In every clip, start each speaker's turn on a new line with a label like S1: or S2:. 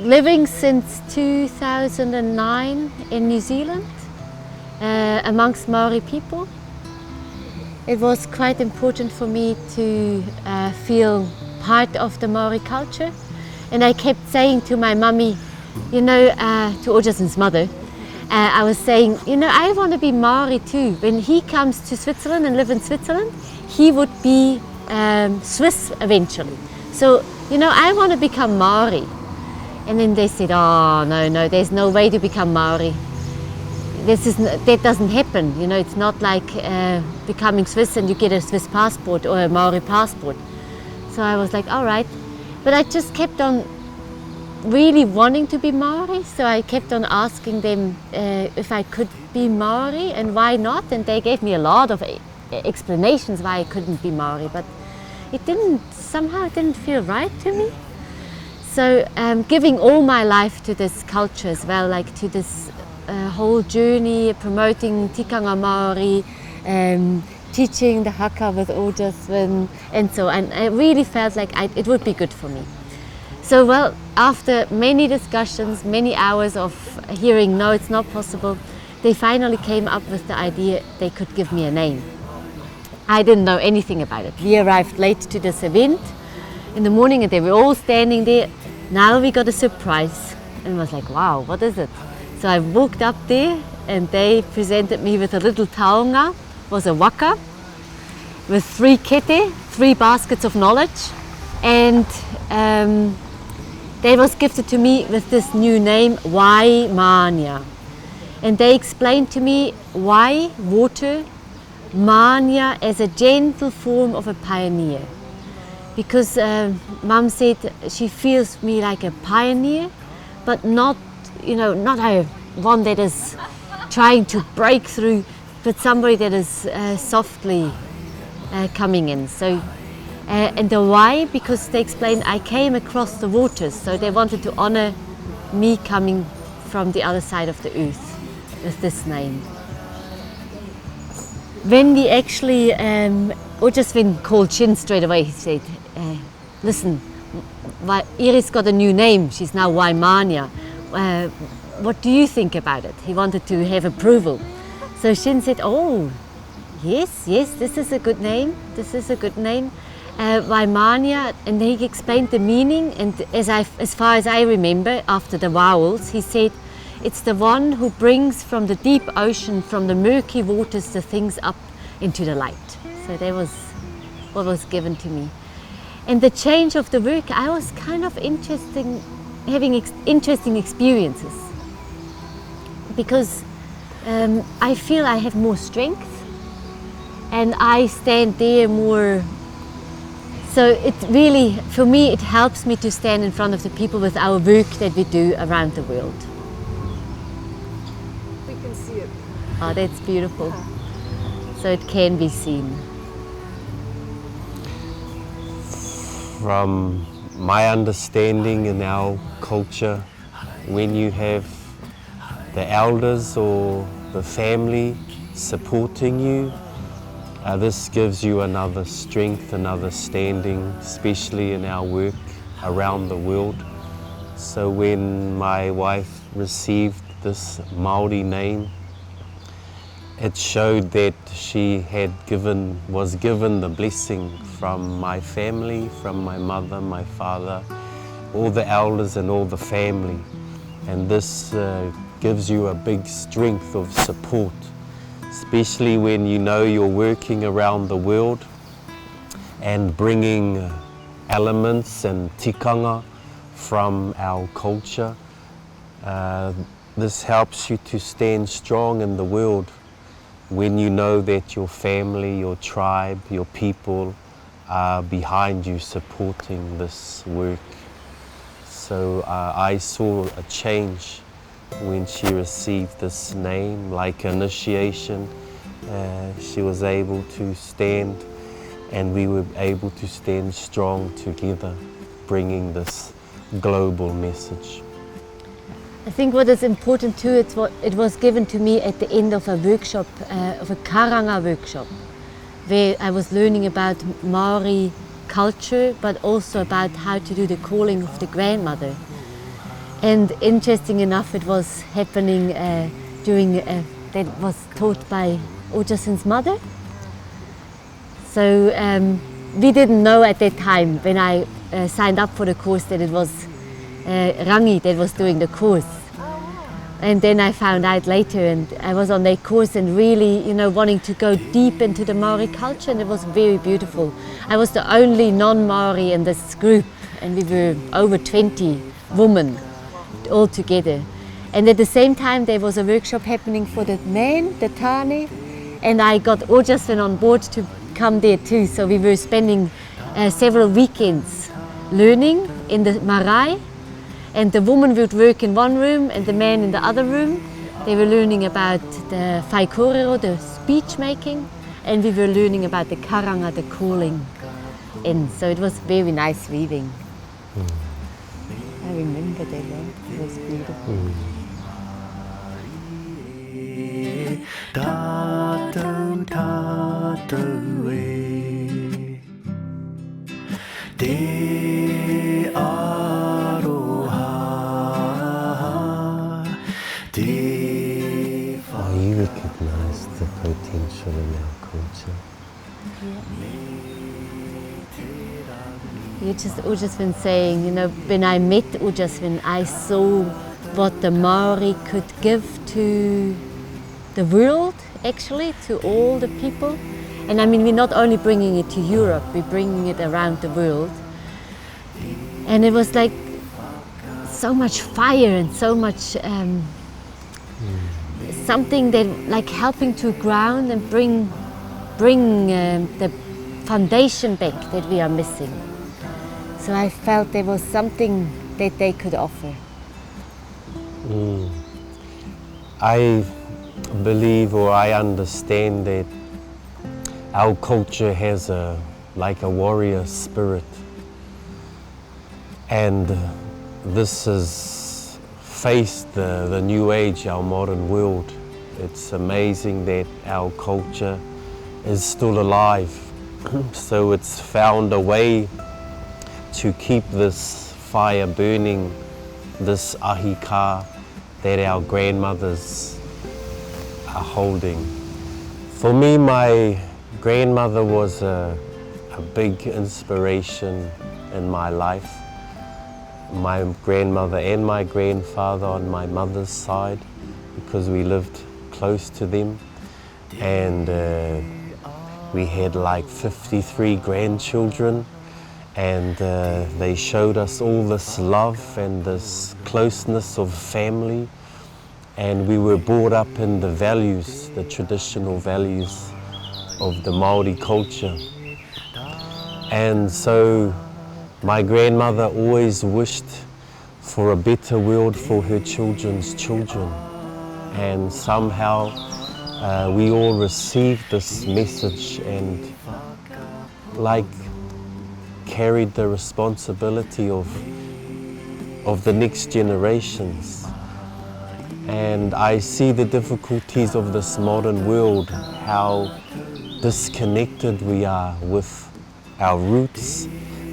S1: Living since 2009 in New Zealand amongst Maori people. It was quite important for me to feel part of the Maori culture, and I kept saying to my mummy, you know, to Ojasvin's mother, I was saying, you know, I want to be Maori too. When he comes to Switzerland and live in Switzerland, he would be Swiss eventually. So, you know, I want to become Maori. And then they said, oh, no, there's no way to become Maori. That doesn't happen. You know, it's not like becoming Swiss and you get a Swiss passport or a Maori passport. So I was like, all right. But I just kept on really wanting to be Maori. So I kept on asking them if I could be Maori and why not. And they gave me a lot of explanations why I couldn't be Maori. But somehow it didn't feel right to me. So giving all my life to this culture as well, like to this whole journey, promoting tikanga Māori, teaching the haka with Ojasvin and so on. I really felt like it would be good for me. So well, after many discussions, many hours of hearing no, it's not possible, they finally came up with the idea they could give me a name. I didn't know anything about it. We arrived late to this event in the morning and they were all standing there. Now we got a surprise, and I was like, wow, what is it? So I walked up there and they presented me with a little taonga, was a waka, with 3 kete, 3 baskets of knowledge, and they was gifted to me with this new name, Waimaania. And they explained to me why water, Mania as a gentle form of a pioneer. Because Mum said she feels me like a pioneer, but not, you know, not a one that is trying to break through, but somebody that is softly coming in. So, and the why, because they explained I came across the waters, so they wanted to honor me coming from the other side of the earth with this name. When we actually, Ojasvin called Shin straight away. He said, listen, Iris got a new name, she's now Waimaania. What do you think about it? He wanted to have approval. So Shin said, oh, yes, this is a good name, Waimaania, and he explained the meaning, and as far as I remember, after the vowels, he said, it's the one who brings from the deep ocean, from the murky waters, the things up into the light. So that was what was given to me. And the change of the work, I was kind of having interesting experiences. Because I feel I have more strength and I stand there more. So it really, for me, it helps me to stand in front of the people with our work that we do around the world.
S2: We can see it.
S1: Oh, that's beautiful. So it can be seen.
S3: From my understanding in our culture, when you have the elders or the family supporting you, this gives you another strength, another standing, especially in our work around the world. So when my wife received this Māori name, it showed that she was given the blessing from my family, from my mother, my father, all the elders and all the family. And this gives you a big strength of support, especially when you know you're working around the world and bringing elements and tikanga from our culture. This helps you to stand strong in the world when you know that your family, your tribe, your people are behind you supporting this work. So I saw a change when she received this name, like initiation. She was able to stand, and we were able to stand strong together, bringing this global message.
S1: I think what is important too, it was given to me at the end of a workshop, of a karanga workshop, where I was learning about Maori culture, but also about how to do the calling of the grandmother. And interesting enough, it was happening that was taught by Ojasvin's mother. So we didn't know at that time, when I signed up for the course, that it was Rangi that was doing the course. And then I found out later, and I was on that course and really, wanting to go deep into the Maori culture, and it was very beautiful. I was the only non-Maori in this group, and we were over 20 women all together. And at the same time, there was a workshop happening for the men, the Tane, and I got Ojasvin on board to come there too. So we were spending several weekends learning in the marae. And the woman would work in one room and the man in the other room. They were learning about the whaikorero, the speech making, and we were learning about the karanga, the calling. And so it was very nice weaving. I remember that one. It was beautiful.
S2: Tātou tātou te aroha te
S3: Oh, you recognize the potential in our culture.
S1: You just been saying, when I met Ojasvin, I saw what the Maori could give to the world, actually, to all the people. And I mean, we're not only bringing it to Europe, we're bringing it around the world. And it was like so much fire and so much something that like helping to ground and bring the foundation back that we are missing. So I felt there was something that they could offer.
S3: I believe, or I understand, that our culture has a warrior spirit, and this has faced the new age, our modern world. It's amazing that our culture is still alive. So it's found a way to keep this fire burning, this ahika that our grandmothers are holding. For me, my grandmother was a big inspiration in my life. My grandmother and my grandfather on my mother's side, because we lived close to them, and we had like 53 grandchildren, and they showed us all this love and this closeness of family, and we were brought up in the values, the traditional values of the Maori culture. And so my grandmother always wished for a better world for her children's children, and somehow we all received this message and carried the responsibility of the next generations. And I see the difficulties of this modern world, how disconnected we are with our roots,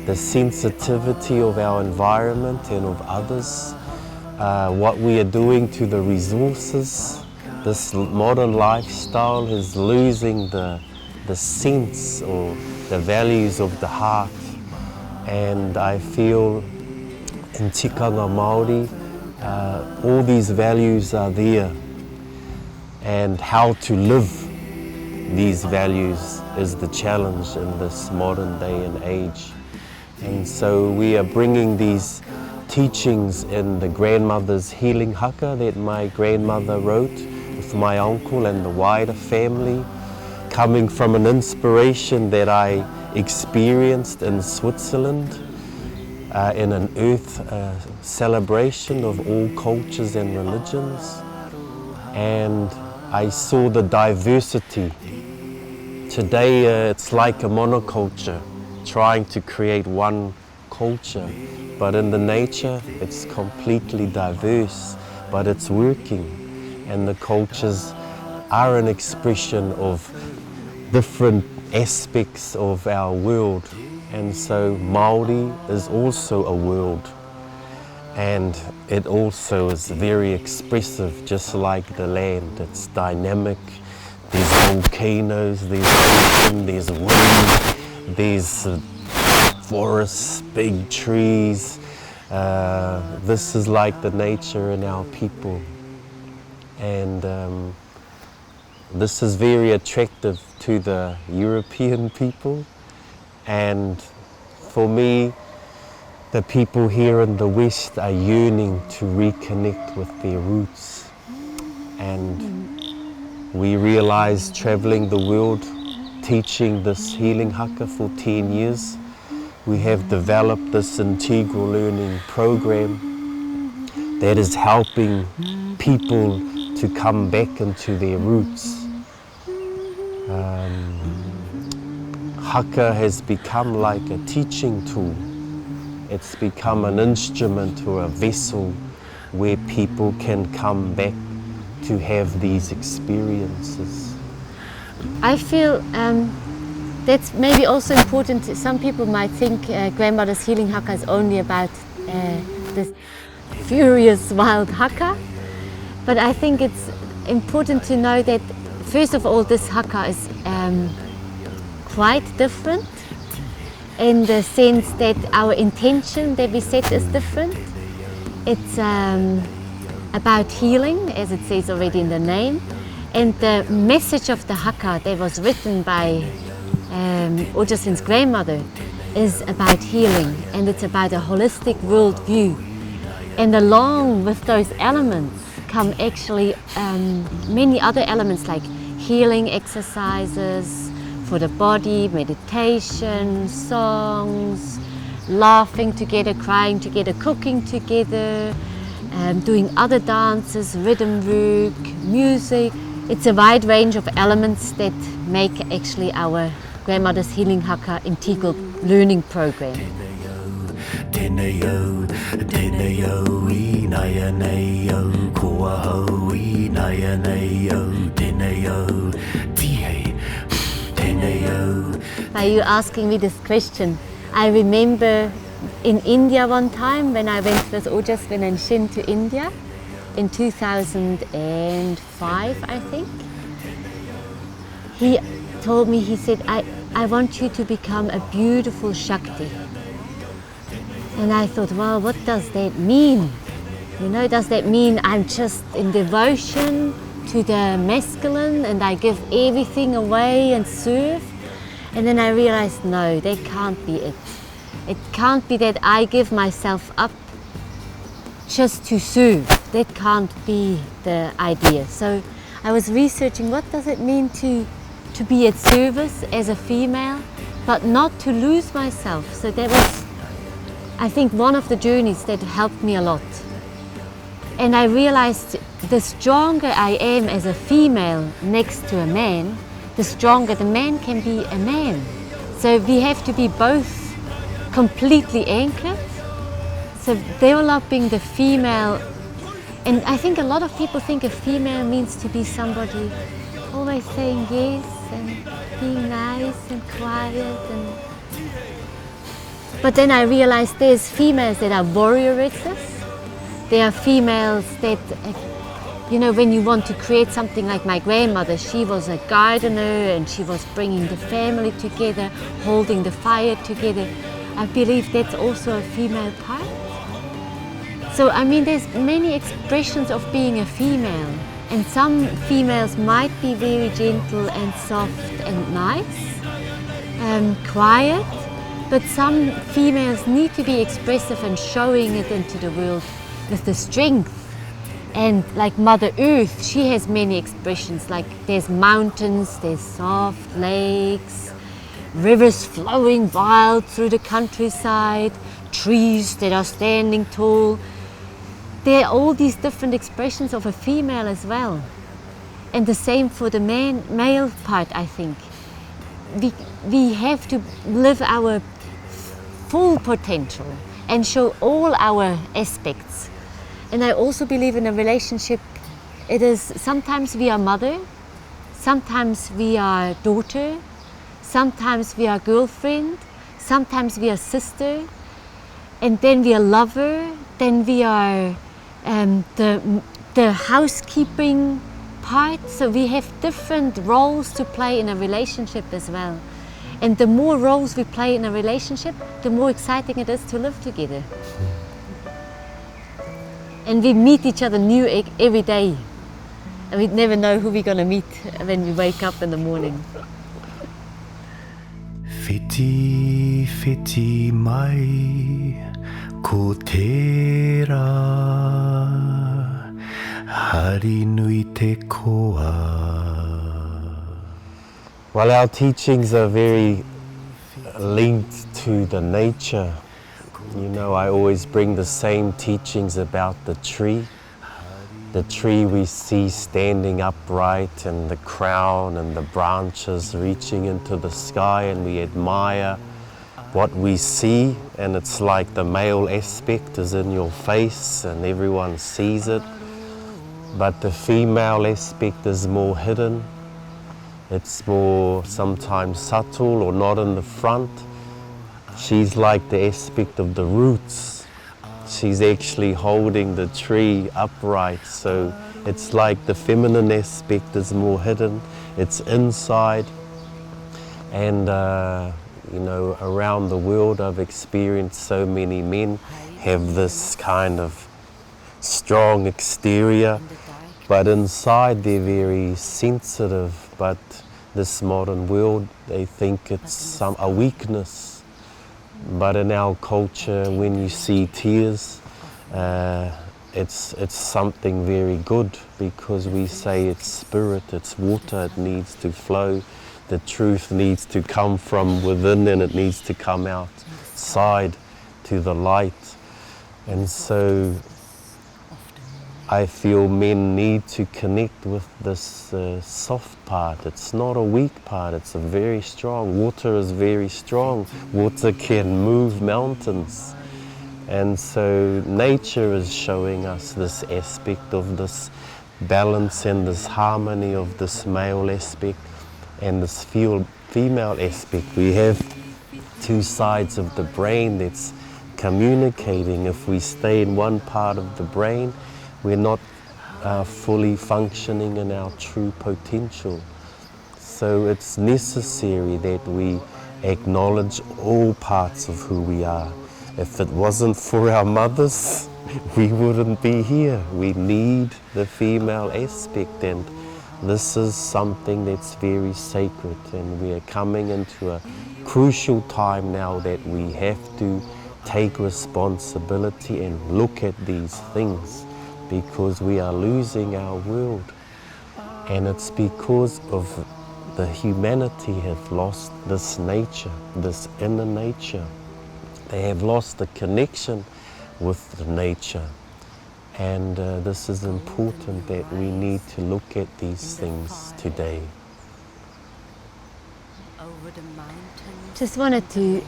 S3: the sensitivity of our environment and of others, what we are doing to the resources. This modern lifestyle is losing the sense or the values of the heart. And I feel in tikanga Māori, all these values are there, and how to live these values is the challenge in this modern day and age. And so we are bringing these teachings in the grandmother's Healing Haka that my grandmother wrote with my uncle and the wider family, coming from an inspiration that I experienced in Switzerland in an earth celebration of all cultures and religions. And I saw the diversity. Today it's like a monoculture, trying to create one culture, but in the nature it's completely diverse, but it's working, and the cultures are an expression of different aspects of our world. And so Māori is also a world, and it also is very expressive, just like the land. It's dynamic. There's volcanoes, there's ocean, there's wind, there's forests, big trees. This is like the nature in our people, and this is very attractive to the European people. And for me, the people here in the West are yearning to reconnect with their roots. And we realized, traveling the world, teaching this Healing Haka for 10 years, we have developed this integral learning program that is helping people to come back into their roots. Haka has become like a teaching tool. It's become an instrument or a vessel where people can come back to have these experiences.
S1: I feel that's maybe also important. Some people might think grandmother's Healing Haka is only about this furious wild Haka, but I think it's important to know that first of all this Haka is quite different in the sense that our intention that we set is different. It's about healing, as it says already in the name, and the message of the Haka that was written by Ojasvin's grandmother is about healing, and it's about a holistic worldview. And along with those elements come actually many other elements like healing exercises for the body, meditation, songs, laughing together, crying together, cooking together, doing other dances, rhythm work, music. It's a wide range of elements that make actually our grandmother's Healing Haka integral learning program. By you asking me this question, I remember in India one time when I went with Ojasvin and Shin to India in 2005, I think. He told me, he said, I want you to become a beautiful Shakti. And I thought, well, what does that mean? You know, does that mean I'm just in devotion to the masculine and I give everything away and serve? And then I realized, no, that can't be it. It can't be that I give myself up just to serve. That can't be the idea. So I was researching, what does it mean to be at service as a female, but not to lose myself. So that was, I think, one of the journeys that helped me a lot. And I realized the stronger I am as a female next to a man, the stronger the man can be a man. So we have to be both completely anchored. So developing the female, and I think a lot of people think a female means to be somebody always saying yes and being nice and quiet. But then I realized there's females that are warrioresses. There are females that, you know, when you want to create something like my grandmother, she was a gardener and she was bringing the family together, holding the fire together. I believe that's also a female part. So, I mean, there's many expressions of being a female, and some females might be very gentle and soft and nice, quiet, But some females need to be expressive and showing it into the world with the strength. And like Mother Earth, she has many expressions, like there's mountains, there's soft lakes, rivers flowing wild through the countryside, trees that are standing tall. There are all these different expressions of a female as well. And the same for the male part, I think. We have to live our full potential and show all our aspects. And I also believe in a relationship, it is sometimes we are mother, sometimes we are daughter, sometimes we are girlfriend, sometimes we are sister, and then we are lover, then we are the housekeeping part. So we have different roles to play in a relationship as well. And the more roles we play in a relationship, the more exciting it is to live together. And we meet each other new every day. And we never know who we're going to meet when we wake up in the morning.
S2: Whiti, whiti mai, ko tērā, hari nui te koa.
S3: Well, our teachings are very linked to the nature. You know, I always bring the same teachings about the tree. The tree we see standing upright and the crown and the branches reaching into the sky, and we admire what we see, and it's like the male aspect is in your face and everyone sees it. But the female aspect is more hidden. It's more sometimes subtle or not in the front. She's like the aspect of the roots. She's actually holding the tree upright. So it's like the feminine aspect is more hidden. It's inside. And you know, around the world I've experienced so many men have this kind of strong exterior, but inside they're very sensitive. But this modern world, they think it's a weakness. But in our culture, when you see tears, it's something very good, because we say it's spirit, it's water, it needs to flow. The truth needs to come from within and it needs to come outside to the light. And so I feel men need to connect with this soft part. It's not a weak part, it's a very strong. Water is very strong. Water can move mountains. And so nature is showing us this aspect of this balance and this harmony of this male aspect and this female aspect. We have two sides of the brain that's communicating. If we stay in one part of the brain, we're not fully functioning in our true potential. So it's necessary that we acknowledge all parts of who we are. If it wasn't for our mothers, we wouldn't be here. We need the female aspect, and this is something that's very sacred, and we are coming into a crucial time now that we have to take responsibility and look at these things, because we are losing our world. And it's because of the humanity have lost this nature, this inner nature. They have lost the connection with the nature. And this is important, that we need to look at these things today.
S1: Just wanted to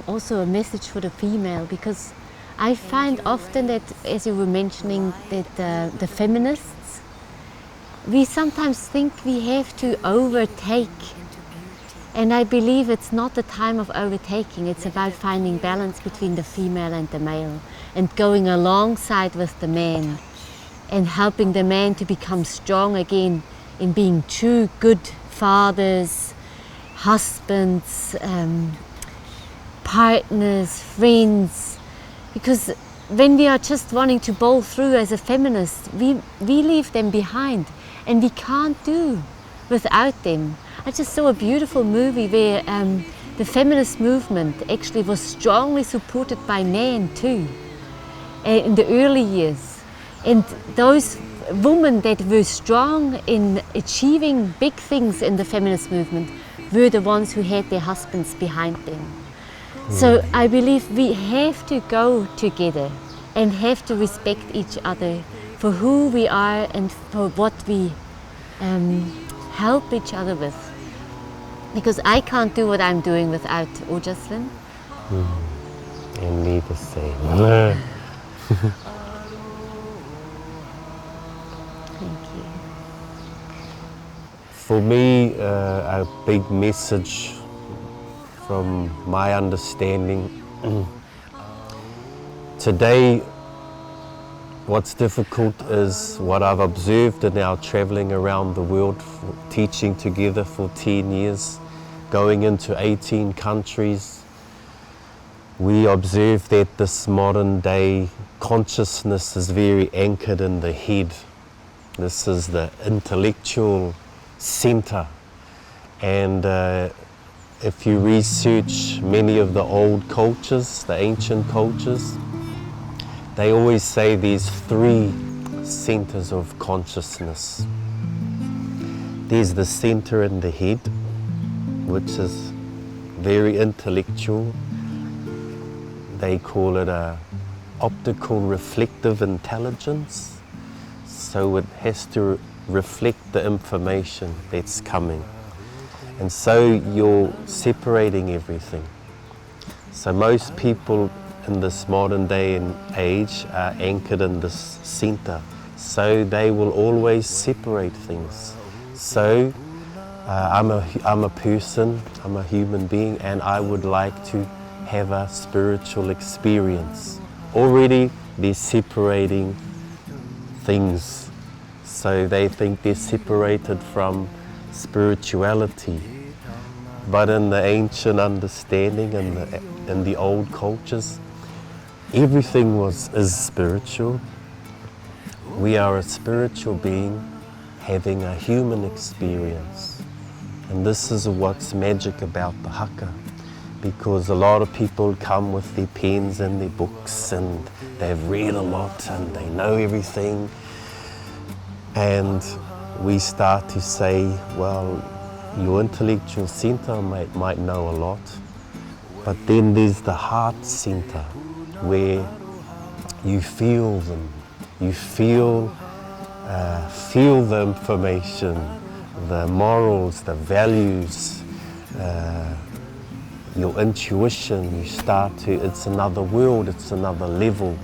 S1: also a message for the female, because I find often that, as you were mentioning, that the feminists, we sometimes think we have to overtake. And I believe it's not the time of overtaking, it's about finding balance between the female and the male, and going alongside with the man and helping the man to become strong again in being true good fathers, husbands, partners, friends. Because when we are just wanting to bowl through as a feminist, we leave them behind, and we can't do without them. I just saw a beautiful movie where the feminist movement actually was strongly supported by men too in the early years. And those women that were strong in achieving big things in the feminist movement were the ones who had their husbands behind them. So I believe we have to go together and have to respect each other for who we are and for what we help each other with. Because I can't do what I'm doing without Ojasvin.
S3: And me the same.
S1: Thank you.
S3: For me, a big message from my understanding today, what's difficult is what I've observed in our traveling around the world, teaching together for 10 years, going into 18 countries. We observe that this modern day consciousness is very anchored in the head. This is the intellectual center. And if you research many of the old cultures, the ancient cultures, they always say there's 3 centers of consciousness. There's the center in the head, which is very intellectual. They call it a optical reflective intelligence. So it has to reflect the information that's coming. And so you're separating everything. So most people in this modern day and age are anchored in this center. So they will always separate things. So I'm a person, I'm a human being, and I would like to have a spiritual experience. Already they're separating things. So they think they're separated from spirituality. But in the ancient understanding and in the old cultures, everything is spiritual. We are a spiritual being having a human experience. And this is what's magic about the Haka, because a lot of people come with their pens and their books and they've read a lot and they know everything. And we start to say, well, your intellectual center might know a lot, but then there's the heart center where you feel them. You feel the information, the morals, the values, your intuition. You start to, it's another world, it's another level.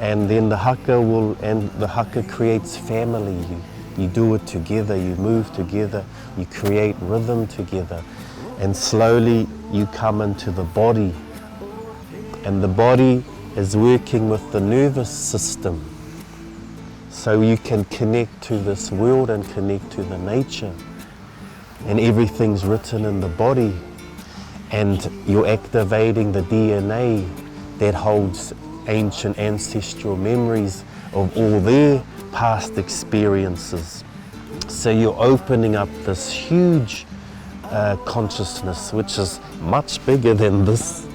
S3: And then the Haka creates family. You do it together, you move together, you create rhythm together. And slowly you come into the body. And the body is working with the nervous system. So you can connect to this world and connect to the nature. And everything's written in the body. And you're activating the DNA that holds ancient ancestral memories of all their past experiences. So you're opening up this huge consciousness, which is much bigger than this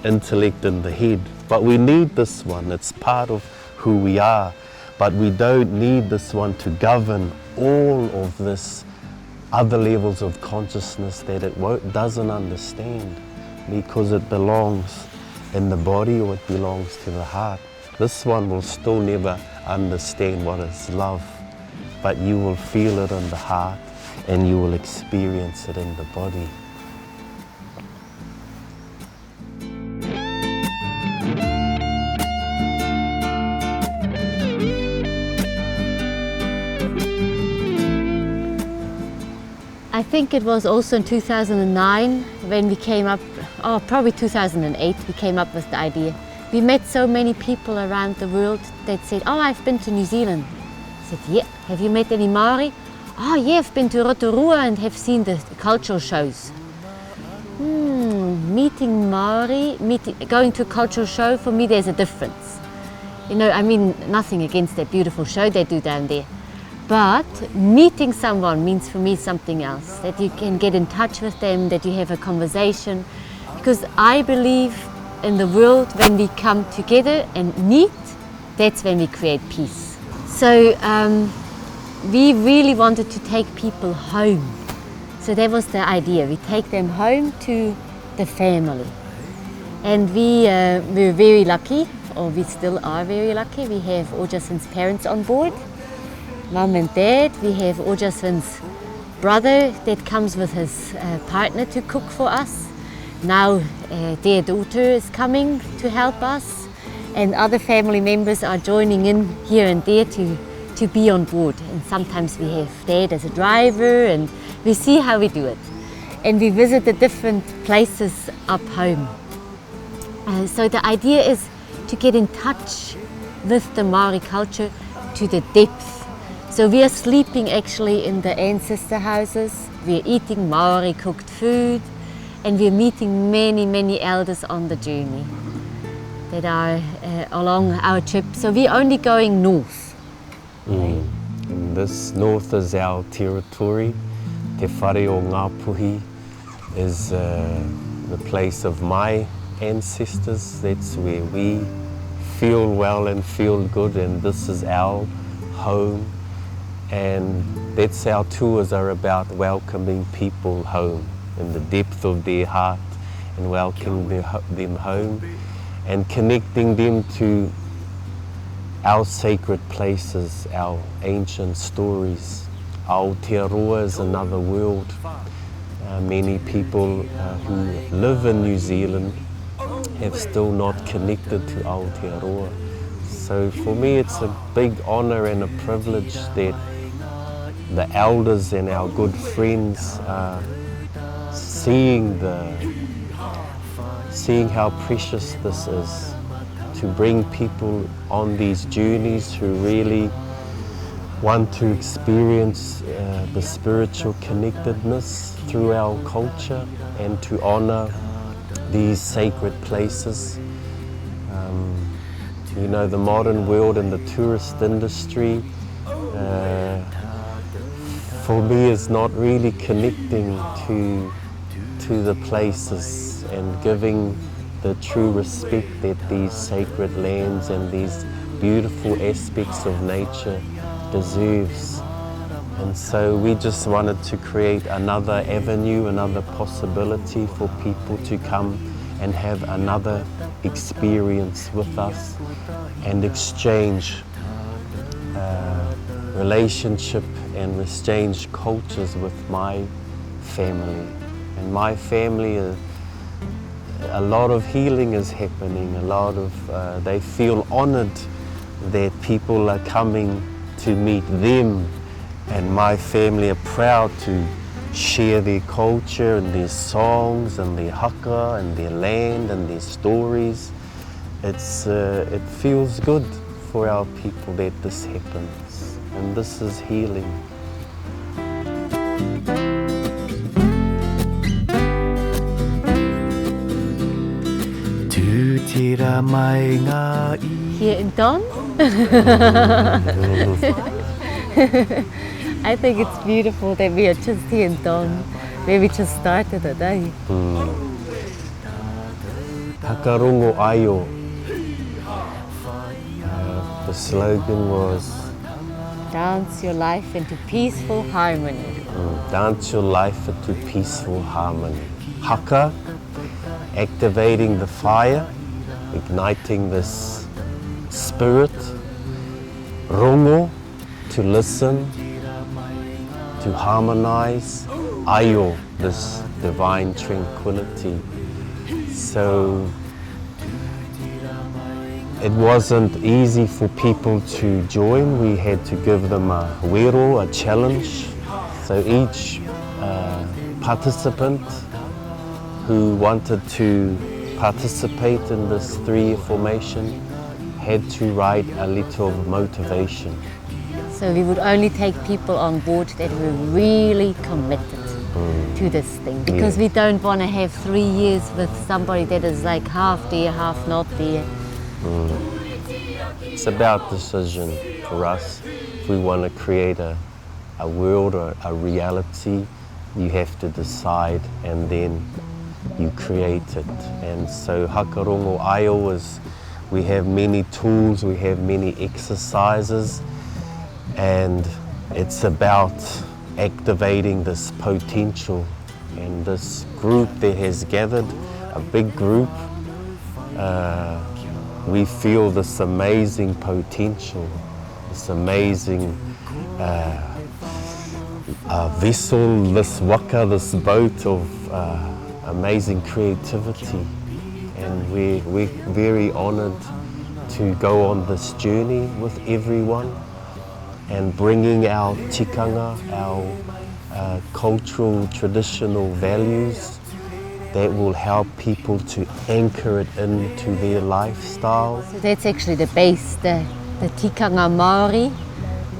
S3: intellect in the head. But we need this one, it's part of who we are. But we don't need this one to govern all of this other levels of consciousness that it doesn't understand, because it belongs in the body or it belongs to the heart. This one will still never understand what is love, but you will feel it in the heart and you will experience it in the body.
S1: I think it was also in 2009 when we came up, or probably 2008, we came up with the idea. We met so many people around the world that said, oh, I've been to New Zealand. I said, yeah, have you met any Maori? Oh yeah, I've been to Aotearoa and have seen the cultural shows. Meeting Maori, going to a cultural show, for me there's a difference. You know, I mean, nothing against that beautiful show they do down there. But meeting someone means for me something else, that you can get in touch with them, that you have a conversation, because I believe in the world when we come together and meet, that's when we create peace. So we really wanted to take people home. So that was the idea. We take them home to the family. And we were very lucky, or we still are very lucky. We have Ojasvin's parents on board, Mum and Dad. We have Ojasvin's brother that comes with his partner to cook for us. Now their daughter is coming to help us, and other family members are joining in here and there to be on board. And sometimes we have Dad as a driver, and we see how we do it. And we visit the different places up home. So the idea is to get in touch with the Maori culture to the depth. So we are sleeping actually in the ancestor houses, we are eating Maori cooked food, and we are meeting many, many elders on the journey that are along our trip. So we're only going north.
S3: This north is our territory. Te whare o ngā puhi is the place of my ancestors. That's where we feel well and feel good, and this is our home. And that's our tours are about, welcoming people home in the depth of their heart, and welcoming them home and connecting them to our sacred places, our ancient stories. Aotearoa is another world. Many people who live in New Zealand have still not connected to Aotearoa. So for me it's a big honour and a privilege that the elders and our good friends are seeing how precious this is, to bring people on these journeys who really want to experience the spiritual connectedness through our culture and to honour these sacred places. You know, the modern world and the tourist industry for me is not really connecting to the places and giving the true respect that these sacred lands and these beautiful aspects of nature deserves. And so we just wanted to create another avenue, another possibility for people to come and have another experience with us and exchange relationship and exchange cultures with my family. And my family, a lot of healing is happening, they feel honoured that people are coming to meet them, and my family are proud to share their culture and their songs and their haka and their land and their stories. It feels good for our people that this happens, and this is healing.
S1: Here in Thônes? I think it's beautiful that we are just here in Thônes, where we just started the day.
S3: Haka Rongo Aio. The slogan was
S1: dance your life into peaceful harmony.
S3: Dance your life into peaceful harmony. Haka, activating the fire, igniting this spirit. Rongo, to listen, to harmonize. Aio, this divine tranquility. So it wasn't easy for people to join. We had to give them a wero, a challenge. So each participant who wanted to participate in this 3-year formation had to write a letter of motivation.
S1: So we would only take people on board that were really committed to this thing, because we don't want to have 3 years with somebody that is like half there, half not there.
S3: It's about decision for us, if we want to create a world or a reality, you have to decide and then you create it. And so Haka Rongo Aio is, we have many tools, we have many exercises, and it's about activating this potential. And this group that has gathered, a big group, we feel this amazing potential, this amazing vessel, this waka, this boat of amazing creativity. And we're very honoured to go on this journey with everyone and bringing our tikanga, our cultural, traditional values that will help people to anchor it into their lifestyle.
S1: So that's actually the base, the tikanga Maori,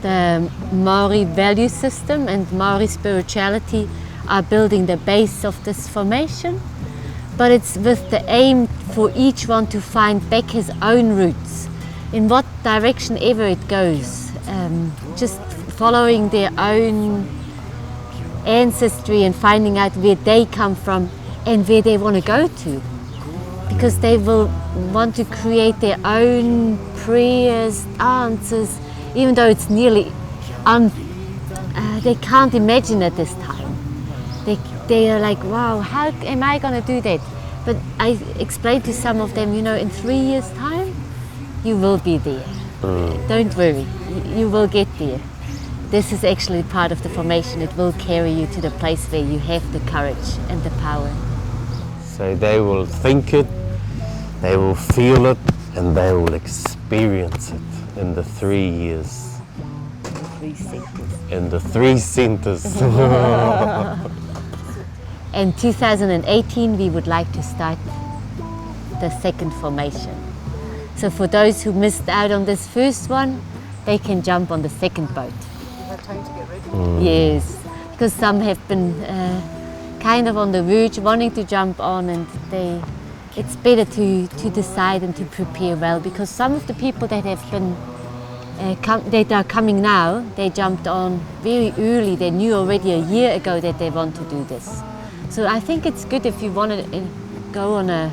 S1: the Maori value system and Maori spirituality are building the base of this formation, but it's with the aim for each one to find back his own roots, in what direction ever it goes, just following their own ancestry and finding out where they come from and where they want to go to, because they will want to create their own prayers, answers, even though it's nearly they can't imagine at this time. They are like, wow, how am I going to do that? But I explained to some of them, you know, in 3 years' time, you will be there. Don't worry, you will get there. This is actually part of the formation. It will carry you to the place where you have the courage and the power.
S3: So they will think it, they will feel it, and they will experience it in the 3 years.
S1: 3 centers.
S3: In the 3 centers.
S1: In 2018, we would like to start the second formation. So for those who missed out on this first one, they can jump on the second boat.
S4: You have time to get ready?
S1: Yes, because some have been kind of on the verge, wanting to jump on, and it's better to decide and to prepare well, because some of the people that have been that are coming now, they jumped on very early. They knew already a year ago that they want to do this. So I think it's good if you want to go on a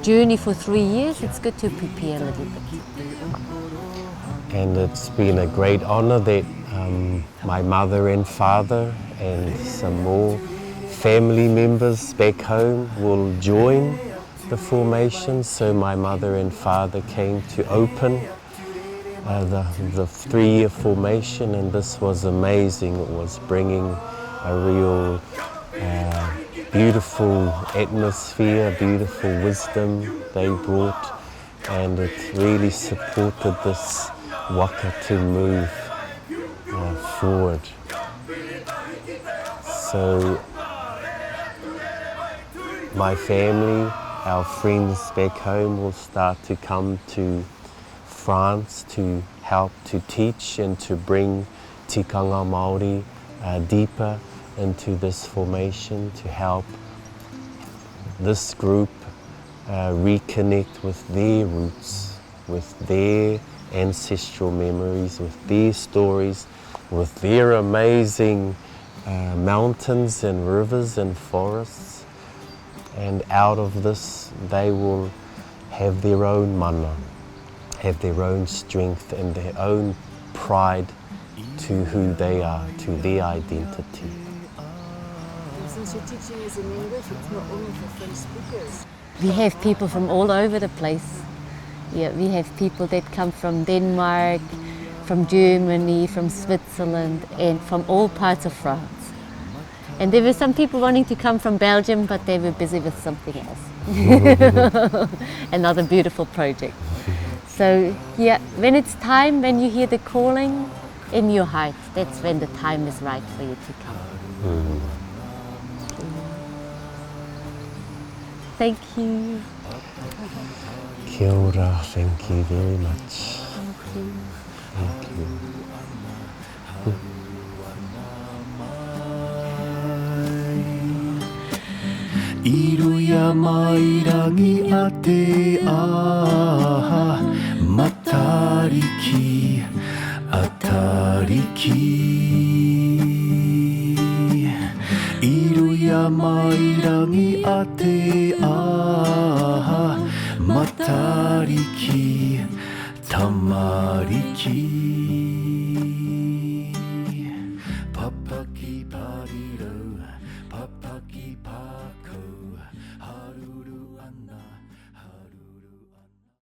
S1: journey for 3 years, it's good to prepare a little bit.
S3: And it's been a great honour that my mother and father and some more family members back home will join the formation. So my mother and father came to open the 3-year formation, and this was amazing. It was bringing a real beautiful atmosphere, beautiful wisdom they brought, and it really supported this waka to move forward. So my family, our friends back home will start to come to France to help to teach and to bring tikanga Māori deeper into this formation, to help this group reconnect with their roots, with their ancestral memories, with their stories, with their amazing mountains and rivers and forests. And out of this they will have their own mana, have their own strength and their own pride to who they are, to their identity.
S4: Since your teaching is in English, it's not only for French speakers.
S1: We have people from all over the place. Yeah, we have people that come from Denmark, from Germany, from Switzerland, and from all parts of France. And there were some people wanting to come from Belgium, but they were busy with something else. Another beautiful project. So yeah, when it's time, when you hear the calling in your heart, that's when the time is right for you to come. Thank you.
S3: Kia ora, thank you very much.
S1: Thank you.
S3: Thank you.
S2: Iruia mai rangi a te aha, matariki, atari Iruia mairangi Aotearoa Matariki Tamariki